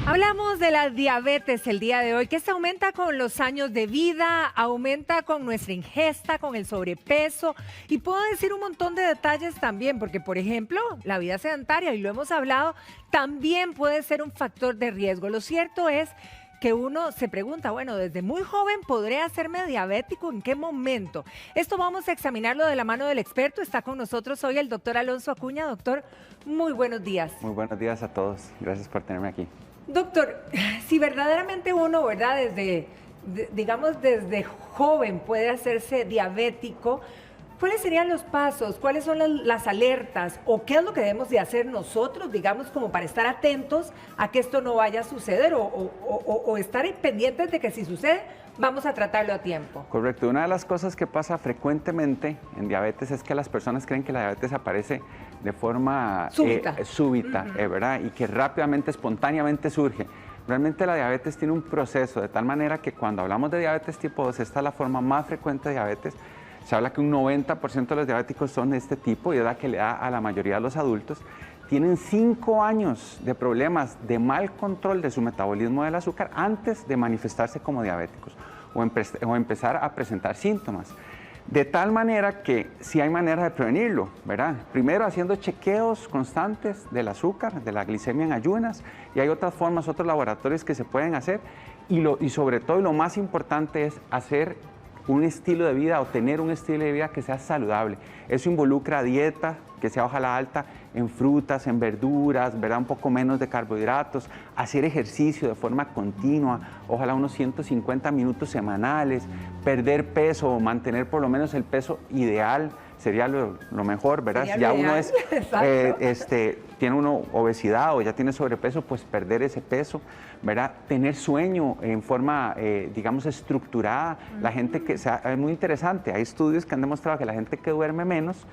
Hablamos de la diabetes el día de hoy, que se aumenta con los años de vida, aumenta con nuestra ingesta, con el sobrepeso, y puedo decir un montón de detalles también, porque por ejemplo, la vida sedentaria, y lo hemos hablado, también puede ser un factor de riesgo. Lo cierto es que uno se pregunta, bueno, desde muy joven podré hacerme diabético, ¿en qué momento? Esto vamos a examinarlo de la mano del experto. Está con nosotros hoy el doctor Alonso Acuña. Doctor, muy buenos días. Muy buenos días a todos. Gracias por tenerme aquí. Doctor, si verdaderamente uno, ¿verdad? Digamos, desde joven puede hacerse diabético, ¿cuáles serían los pasos? ¿Cuáles son las alertas? ¿O qué es lo que debemos de hacer nosotros, digamos, como para estar atentos a que esto no vaya a suceder o estar pendientes de que si sucede, vamos a tratarlo a tiempo? Correcto. Una de las cosas que pasa frecuentemente en diabetes es que las personas creen que la diabetes aparece de forma súbita, ¿verdad? Y que rápidamente, espontáneamente surge. Realmente la diabetes tiene un proceso, de tal manera que cuando hablamos de diabetes tipo 2, esta es la forma más frecuente de diabetes. Se habla que un 90% de los diabéticos son de este tipo y es la que le da a la mayoría de los adultos. Tienen 5 años de problemas de mal control de su metabolismo del azúcar antes de manifestarse como diabéticos o empezar a presentar síntomas. De tal manera que sí hay manera de prevenirlo, ¿verdad? Primero haciendo chequeos constantes del azúcar, de la glicemia en ayunas, y hay otras formas, otros laboratorios que se pueden hacer, y sobre todo, y lo más importante es hacer un estilo de vida o tener un estilo de vida que sea saludable. Eso involucra dieta, que sea ojalá alta en frutas, en verduras, ¿verdad? Un poco menos de carbohidratos, hacer ejercicio de forma continua, ojalá unos 150 minutos semanales, perder peso o mantener por lo menos el peso ideal sería lo mejor, ¿verdad? Si ya uno es, tiene uno obesidad o ya tiene sobrepeso, pues perder ese peso, ¿verdad? Tener sueño en forma, digamos, estructurada. La gente que, es muy interesante, hay estudios que han demostrado que la gente que duerme menos,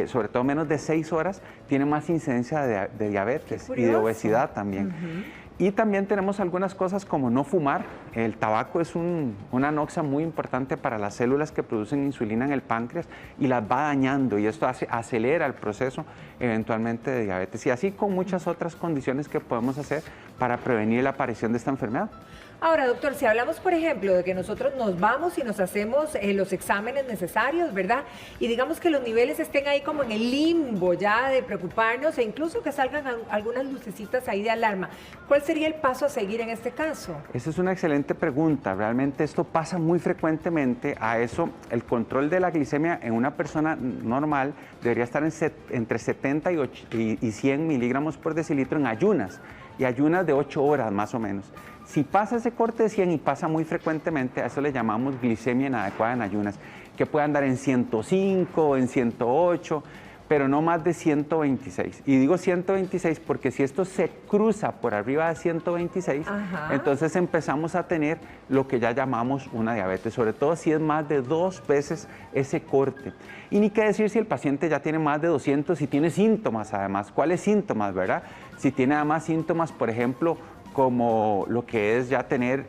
sobre todo menos de 6 horas, tiene más incidencia de diabetes y de obesidad también. Y también tenemos algunas cosas como no fumar. El tabaco es una anoxa muy importante para las células que producen insulina en el páncreas y las va dañando, y esto acelera el proceso eventualmente de diabetes, y así con muchas otras condiciones que podemos hacer para prevenir la aparición de esta enfermedad. Ahora, doctor, si hablamos, por ejemplo, de que nosotros nos vamos y nos hacemos los exámenes necesarios, ¿verdad? Y digamos que los niveles estén ahí como en el limbo ya de preocuparnos, e incluso que salgan algunas lucecitas ahí de alarma, ¿cuál sería el paso a seguir en este caso? Esa es una excelente pregunta. Realmente esto pasa muy frecuentemente. A eso, el control de la glicemia en una persona normal debería estar entre 70 y 100 miligramos por decilitro en ayunas, y ayunas de 8 horas más o menos. Si pasa ese corte de 100 y pasa muy frecuentemente, a eso le llamamos glicemia inadecuada en ayunas, que puede andar en 105, en 108, pero no más de 126. Y digo 126 porque si esto se cruza por arriba de 126, entonces empezamos a tener lo que ya llamamos una diabetes, sobre todo si es más de 2 veces ese corte. Y ni qué decir si el paciente ya tiene más de 200 y tiene síntomas además. ¿Cuáles síntomas, verdad? Si tiene además síntomas, por ejemplo, como lo que es ya tener,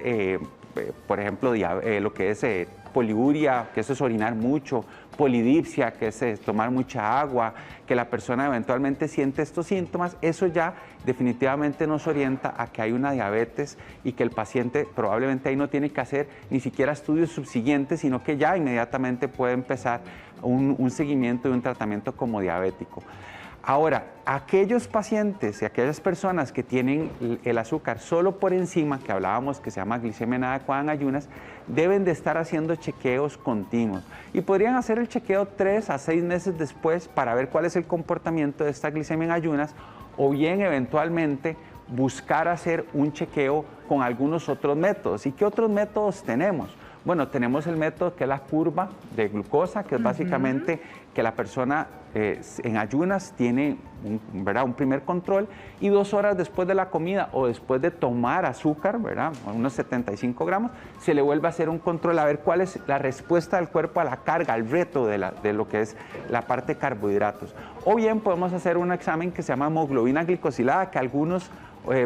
por ejemplo, lo que es poliuria, que eso es orinar mucho, polidipsia, que es tomar mucha agua, que la persona eventualmente siente estos síntomas, eso ya definitivamente nos orienta a que hay una diabetes y que el paciente probablemente ahí no tiene que hacer ni siquiera estudios subsiguientes, sino que ya inmediatamente puede empezar un seguimiento y un tratamiento como diabético. Ahora, aquellos pacientes y aquellas personas que tienen el azúcar solo por encima, que hablábamos que se llama glicemia inadecuada en ayunas, deben de estar haciendo chequeos continuos. Y podrían hacer el chequeo 3 a 6 meses después para ver cuál es el comportamiento de esta glicemia en ayunas, o bien eventualmente buscar hacer un chequeo con algunos otros métodos. ¿Y qué otros métodos tenemos? Bueno, tenemos el método que es la curva de glucosa, que es básicamente que la persona en ayunas tiene un primer control, y 2 horas después de la comida o después de tomar azúcar, ¿verdad? Unos 75 gramos, se le vuelve a hacer un control a ver cuál es la respuesta del cuerpo a la carga, al reto de lo que es la parte de carbohidratos. O bien podemos hacer un examen que se llama hemoglobina glicosilada, que algunos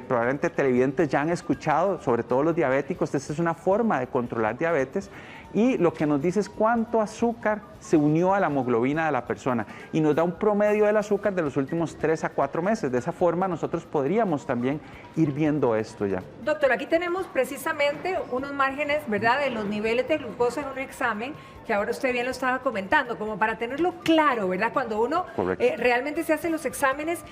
probablemente televidentes ya han escuchado, sobre todo los diabéticos. Esta es una forma de controlar diabetes y lo que nos dice es cuánto azúcar se unió a la hemoglobina de la persona y nos da un promedio del azúcar de los últimos 3 a 4 meses. De esa forma nosotros podríamos también ir viendo esto ya. Doctor, aquí tenemos precisamente unos márgenes, ¿verdad?, de los niveles de glucosa en un examen, que ahora usted bien lo estaba comentando, como para tenerlo claro, ¿verdad? Cuando uno realmente se hace los exámenes,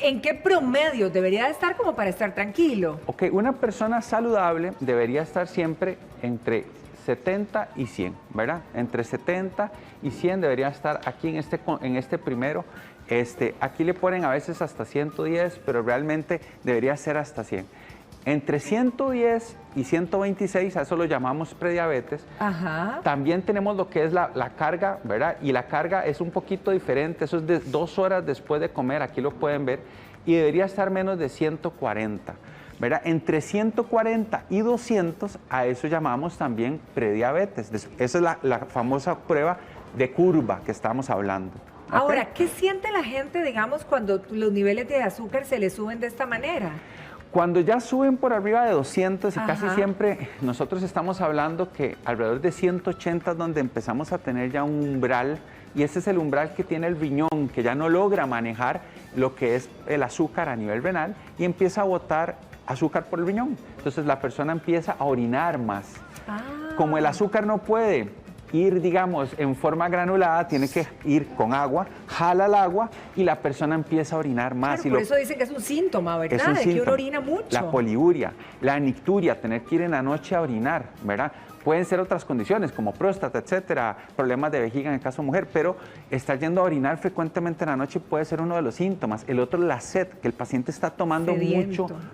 ¿en qué promedio debería estar como para estar tranquilo? Ok, una persona saludable debería estar siempre entre 70 y 100, ¿verdad? Entre 70 y 100 debería estar aquí en este primero. Aquí le ponen a veces hasta 110, pero realmente debería ser hasta 100. Entre 110 y 126, a eso lo llamamos prediabetes. Ajá. También tenemos lo que es la carga, ¿verdad? Y la carga es un poquito diferente, eso es de 2 horas después de comer, aquí lo pueden ver, y debería estar menos de 140, ¿verdad? Entre 140 y 200, a eso llamamos también prediabetes. Esa es la famosa prueba de curva que estamos hablando. ¿Okay? Ahora, ¿qué siente la gente, digamos, cuando los niveles de azúcar se le suben de esta manera? Cuando ya suben por arriba de 200 y casi siempre nosotros estamos hablando que alrededor de 180 es donde empezamos a tener ya un umbral, y ese es el umbral que tiene el riñón, que ya no logra manejar lo que es el azúcar a nivel renal y empieza a botar azúcar por el riñón. Entonces la persona empieza a orinar más. Como el azúcar no puede ir, digamos, en forma granulada, tiene que ir con agua, jala el agua y la persona empieza a orinar más. Claro, por eso dicen que es un síntoma, ¿verdad? Es un de síntoma. que uno orina mucho. La poliuria, la nicturia, tener que ir en la noche a orinar, ¿verdad? Pueden ser otras condiciones como próstata, etcétera, problemas de vejiga en el caso de mujer, pero estar yendo a orinar frecuentemente en la noche puede ser uno de los síntomas. El otro es la sed, que el paciente está tomando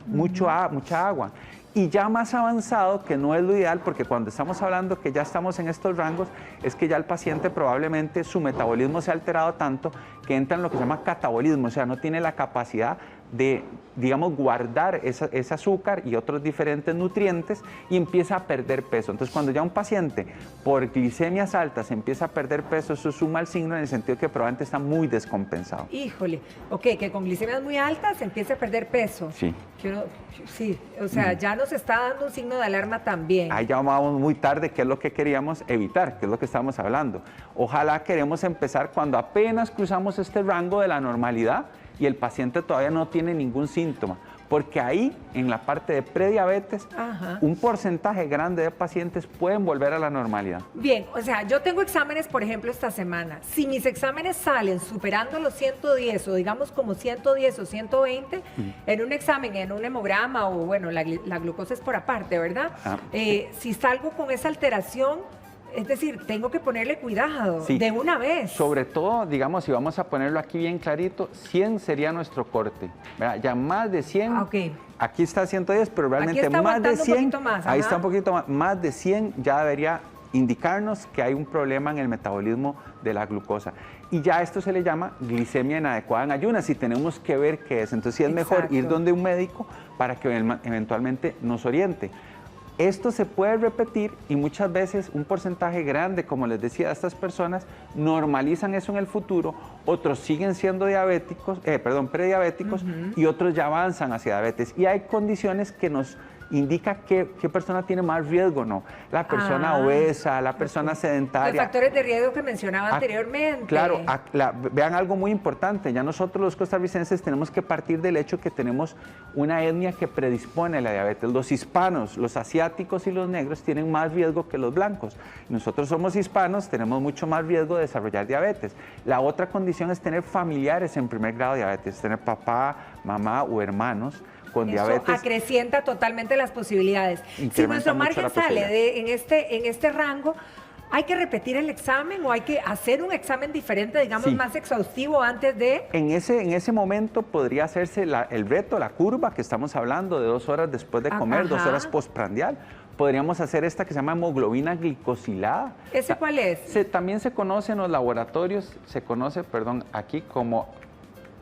mucha agua. Y ya más avanzado, que no es lo ideal, porque cuando estamos hablando que ya estamos en estos rangos, es que ya el paciente probablemente su metabolismo se ha alterado tanto que entra en lo que se llama catabolismo, o sea, no tiene la capacidad de, digamos, guardar ese azúcar y otros diferentes nutrientes y empieza a perder peso. Entonces, cuando ya un paciente por glicemias altas empieza a perder peso, eso es un mal signo en el sentido de que probablemente está muy descompensado. Híjole, ok, que con glicemias muy altas empieza a perder peso. Sí. Sí, o sea, ya nos está dando un signo de alarma también. Ahí ya vamos muy tarde, que es lo que queríamos evitar, que es lo que estamos hablando. Ojalá queremos empezar cuando apenas cruzamos este rango de la normalidad y el paciente todavía no tiene ningún síntoma, porque ahí, en la parte de prediabetes, un porcentaje grande de pacientes pueden volver a la normalidad. Bien, o sea, yo tengo exámenes, por ejemplo, esta semana. Si mis exámenes salen superando los 110 o digamos como 110 o 120, en un examen, en un hemograma o bueno, la glucosa es por aparte, ¿verdad? Si salgo con esa alteración, es decir, tengo que ponerle cuidado de una vez. Sobre todo, digamos, si vamos a ponerlo aquí bien clarito, 100 sería nuestro corte, ¿verdad? Ya más de 100, aquí está 110, pero realmente más de 100, ahí está un poquito más de 100 ya debería indicarnos que hay un problema en el metabolismo de la glucosa. Y ya esto se le llama glicemia inadecuada en ayunas y tenemos que ver qué es. Entonces sí es mejor ir donde un médico para que eventualmente nos oriente. Esto se puede repetir y muchas veces un porcentaje grande, como les decía, de estas personas normalizan eso en el futuro, otros siguen siendo prediabéticos y otros ya avanzan hacia diabetes. Y hay condiciones que nos indica qué persona tiene más riesgo, ¿no? La persona obesa, la persona sedentaria. Los factores de riesgo que mencionaba anteriormente. Claro, vean algo muy importante, ya nosotros los costarricenses tenemos que partir del hecho que tenemos una etnia que predispone a la diabetes. Los hispanos, los asiáticos y los negros tienen más riesgo que los blancos. Nosotros somos hispanos, tenemos mucho más riesgo de desarrollar diabetes. La otra condición es tener familiares en primer grado de diabetes, tener papá, mamá o hermanos con diabetes. Eso acrecienta totalmente las posibilidades. Si nuestro margen sale en este rango, ¿hay que repetir el examen o hay que hacer un examen diferente, digamos, más exhaustivo antes de...? En ese momento podría hacerse el reto, la curva que estamos hablando de 2 horas después de comer, 2 horas postprandial. Podríamos hacer esta que se llama hemoglobina glicosilada. ¿Ese cuál es? También se conoce en los laboratorios, aquí como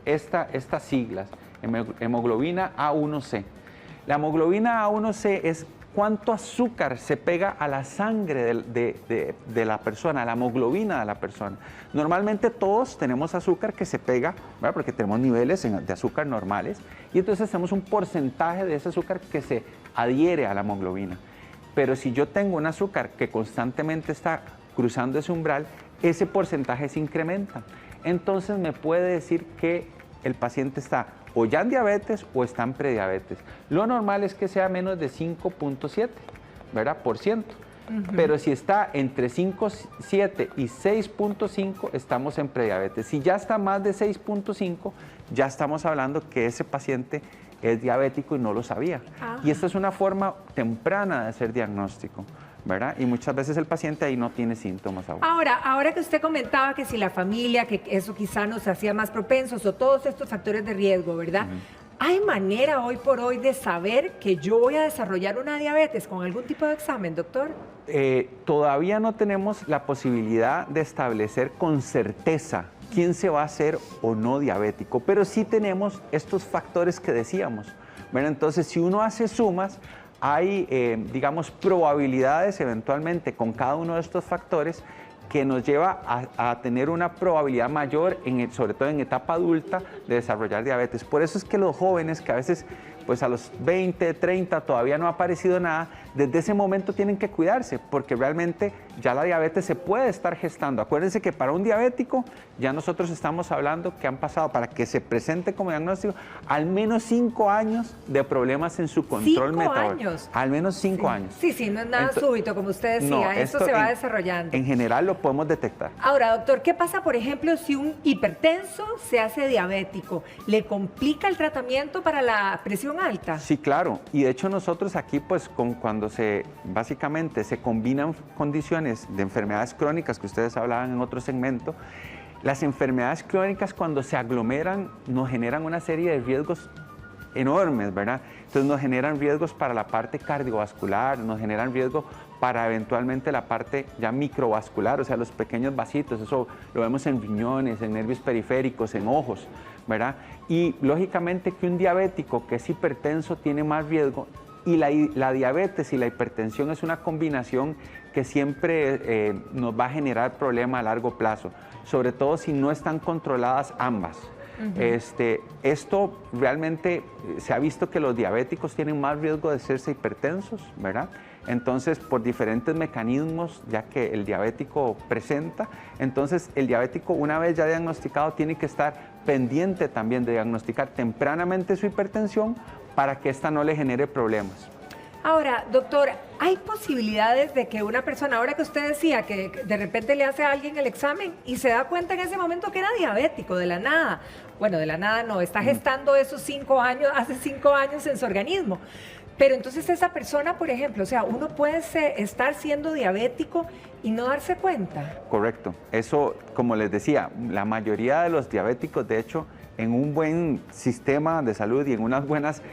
estas siglas. Hemoglobina A1C. La hemoglobina A1C es cuánto azúcar se pega a la sangre de la persona, a la hemoglobina de la persona. Normalmente todos tenemos azúcar que se pega, ¿verdad? Porque tenemos niveles de azúcar normales y entonces tenemos un porcentaje de ese azúcar que se adhiere a la hemoglobina. pero si yo tengo un azúcar que constantemente está cruzando ese umbral, ese porcentaje se incrementa. Entonces me puede decir que el paciente está o ya en diabetes o está en prediabetes. Lo normal es que sea menos de 5.7, ¿verdad? Por ciento. Pero si está entre 5.7 y 6.5, estamos en prediabetes. Si ya está más de 6.5, ya estamos hablando que ese paciente es diabético y no lo sabía. Y esta es una forma temprana de hacer diagnóstico, ¿verdad? Y muchas veces el paciente ahí no tiene síntomas aún. Ahora que usted comentaba que si la familia, que eso quizá nos hacía más propensos o todos estos factores de riesgo, ¿verdad? ¿Hay manera hoy por hoy de saber que yo voy a desarrollar una diabetes con algún tipo de examen, doctor? Todavía no tenemos la posibilidad de establecer con certeza quién se va a hacer o no diabético, pero sí tenemos estos factores que decíamos, ¿verdad? Entonces, si uno hace sumas, hay, digamos, probabilidades eventualmente con cada uno de estos factores que nos lleva a tener una probabilidad mayor, sobre todo en etapa adulta, de desarrollar diabetes. Por eso es que los jóvenes que a veces, pues a los 20, 30 todavía no ha aparecido nada, desde ese momento tienen que cuidarse, porque realmente ya la diabetes se puede estar gestando. Acuérdense que para un diabético ya nosotros estamos hablando que han pasado, para que se presente como diagnóstico, al menos 5 años de problemas en su control metabólico. 5 años. Al menos 5 años. Sí, no es nada súbito, como usted decía, no, esto se va desarrollando. En general lo podemos detectar. Ahora, doctor, ¿qué pasa, por ejemplo, si un hipertenso se hace diabético? ¿Le complica el tratamiento para la presión alta? Sí, claro. Y de hecho nosotros aquí, pues, cuando básicamente se combinan condiciones de enfermedades crónicas, que ustedes hablaban en otro segmento, las enfermedades crónicas cuando se aglomeran nos generan una serie de riesgos enormes, ¿verdad? Entonces nos generan riesgos para la parte cardiovascular, nos generan riesgo para eventualmente la parte ya microvascular, o sea, los pequeños vasitos, eso lo vemos en riñones, en nervios periféricos, en ojos, ¿verdad? Y lógicamente que un diabético que es hipertenso tiene más riesgo, y la diabetes y la hipertensión es una combinación que siempre nos va a generar problemas a largo plazo, sobre todo si no están controladas ambas. Esto realmente se ha visto que los diabéticos tienen más riesgo de hacerse hipertensos, ¿verdad? Entonces, por diferentes mecanismos, ya que el diabético presenta, entonces el diabético, una vez ya diagnosticado, tiene que estar pendiente también de diagnosticar tempranamente su hipertensión para que esta no le genere problemas. Ahora, doctor, ¿hay posibilidades de que una persona, ahora que usted decía que de repente le hace a alguien el examen y se da cuenta en ese momento que era diabético de la nada? Bueno, de la nada no, está gestando esos 5 años, hace 5 años en su organismo. Pero entonces esa persona, por ejemplo, o sea, uno puede estar siendo diabético y no darse cuenta. Correcto. Eso, como les decía, la mayoría de los diabéticos, de hecho, en un buen sistema de salud y en unas buenas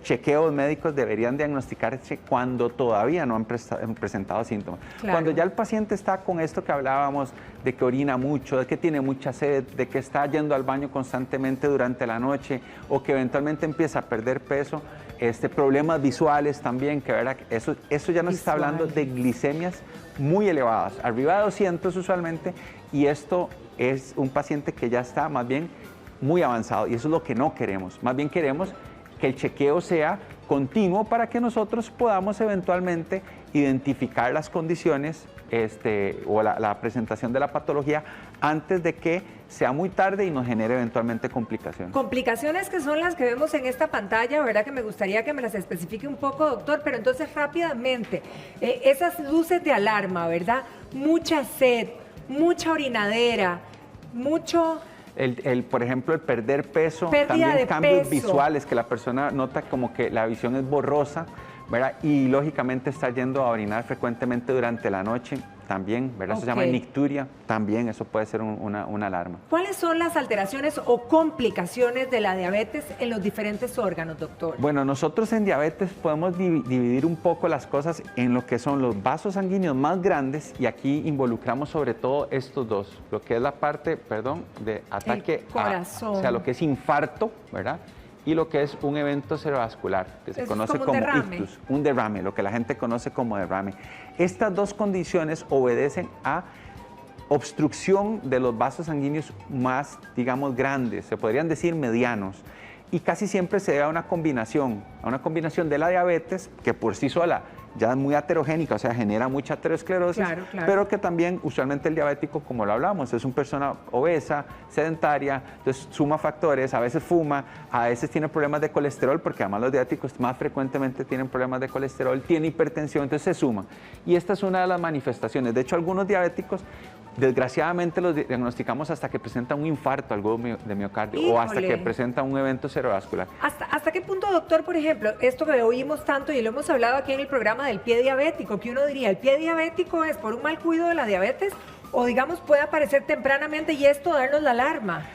chequeos médicos deberían diagnosticarse cuando todavía no han presentado síntomas. Claro. Cuando ya el paciente está con esto que hablábamos, de que orina mucho, de que tiene mucha sed, de que está yendo al baño constantemente durante la noche o que eventualmente empieza a perder peso, problemas visuales también, que ¿verdad? Eso ya nos está hablando de glicemias muy elevadas, arriba de 200 usualmente, y esto es un paciente que ya está más bien muy avanzado y eso es lo que no queremos. Más bien queremos que el chequeo sea continuo para que nosotros podamos eventualmente identificar las condiciones o la presentación de la patología antes de que sea muy tarde y nos genere eventualmente complicaciones. Complicaciones que son las que vemos en esta pantalla, ¿verdad? Que me gustaría que me las especifique un poco, doctor, pero entonces rápidamente, esas luces de alarma, ¿verdad? Mucha sed, mucha orinadera, mucho... por ejemplo, el perder peso, pérdida también cambios peso visuales, que la persona nota como que la visión es borrosa, ¿verdad? Y lógicamente está yendo a orinar frecuentemente durante la noche también, ¿verdad? Eso se llama nicturia, también eso puede ser una alarma. ¿Cuáles son las alteraciones o complicaciones de la diabetes en los diferentes órganos, doctor? Bueno, nosotros en diabetes podemos dividir un poco las cosas en lo que son los vasos sanguíneos más grandes y aquí involucramos sobre todo estos dos, lo que es la parte, de ataque al corazón, o sea, lo que es infarto, ¿verdad? Y lo que es un evento cerebrovascular, que se conoce como ictus, un derrame, lo que la gente conoce como derrame. Estas dos condiciones obedecen a obstrucción de los vasos sanguíneos más, digamos, grandes, se podrían decir medianos, y casi siempre se debe a una combinación de la diabetes, que por sí sola ya muy aterogénica, o sea, genera mucha aterosclerosis, Claro, claro. pero que también usualmente el diabético, como lo hablamos, es una persona obesa, sedentaria, entonces suma factores, a veces fuma, a veces tiene problemas de colesterol, porque además los diabéticos más frecuentemente tienen problemas de colesterol, tiene hipertensión, entonces se suma. Y esta es una de las manifestaciones. De hecho, algunos diabéticos, desgraciadamente los diagnosticamos hasta que presentan un infarto algo de miocardio. Híjole. O hasta que presentan un evento cerebrovascular. ¿Hasta qué punto, doctor, por ejemplo, esto que oímos tanto y lo hemos hablado aquí en el programa del pie diabético, que uno diría, ¿el pie diabético es por un mal cuidado de la diabetes? O digamos, puede aparecer tempranamente y esto darnos la alarma.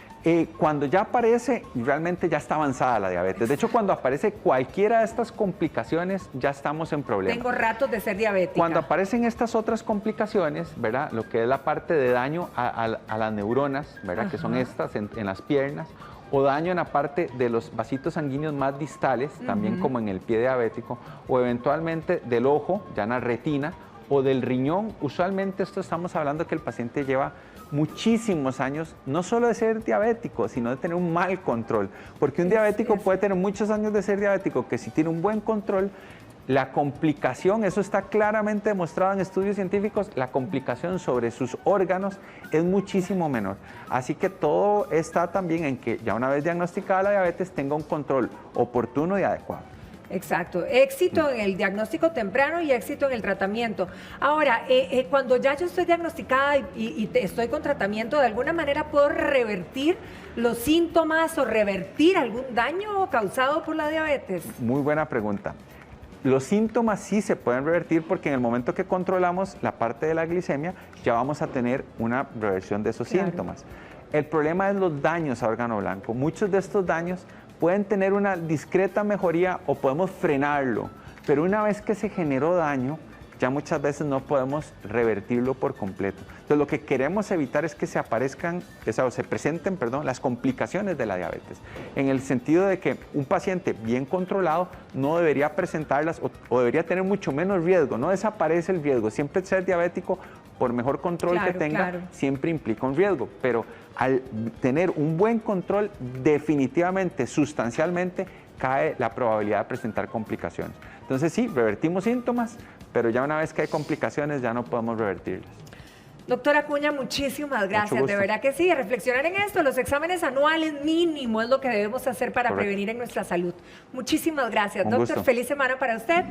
Cuando ya aparece, realmente ya está avanzada la diabetes. De hecho, cuando aparece cualquiera de estas complicaciones, ya estamos en problemas. Tengo ratos de ser diabética. Cuando aparecen estas otras complicaciones, ¿verdad? Lo que es la parte de daño a las neuronas, ¿verdad? Que son estas en las piernas, o daño en la parte de los vasitos sanguíneos más distales, también como en el pie diabético, o eventualmente del ojo, ya en la retina, o del riñón. Usualmente esto estamos hablando que el paciente lleva muchísimos años, no solo de ser diabético, sino de tener un mal control. Porque un diabético puede tener muchos años de ser diabético, que si tiene un buen control, la complicación, eso está claramente demostrado en estudios científicos, la complicación sobre sus órganos es muchísimo menor. Así que todo está también en que ya una vez diagnosticada la diabetes tenga un control oportuno y adecuado. Exacto, éxito en el diagnóstico temprano y éxito en el tratamiento. Ahora, cuando ya yo estoy diagnosticada y estoy con tratamiento, ¿de alguna manera puedo revertir los síntomas o revertir algún daño causado por la diabetes? Muy buena pregunta. Los síntomas sí se pueden revertir porque en el momento que controlamos la parte de la glicemia, ya vamos a tener una reversión de esos síntomas. El problema es los daños a órgano blanco. Muchos de estos daños pueden tener una discreta mejoría o podemos frenarlo, pero una vez que se generó daño, ya muchas veces no podemos revertirlo por completo. Entonces, lo que queremos evitar es que se aparezcan, o se presenten, perdón, las complicaciones de la diabetes, en el sentido de que un paciente bien controlado no debería presentarlas o debería tener mucho menos riesgo, no desaparece el riesgo. Siempre ser diabético, por mejor control que tenga, siempre implica un riesgo, pero al tener un buen control, definitivamente, sustancialmente, cae la probabilidad de presentar complicaciones. Entonces sí, revertimos síntomas, pero ya una vez que hay complicaciones ya no podemos revertirlas. Doctora Acuña, muchísimas gracias, de verdad que sí, reflexionar en esto, los exámenes anuales mínimo es lo que debemos hacer para prevenir en nuestra salud. Muchísimas gracias, doctor, feliz semana para usted.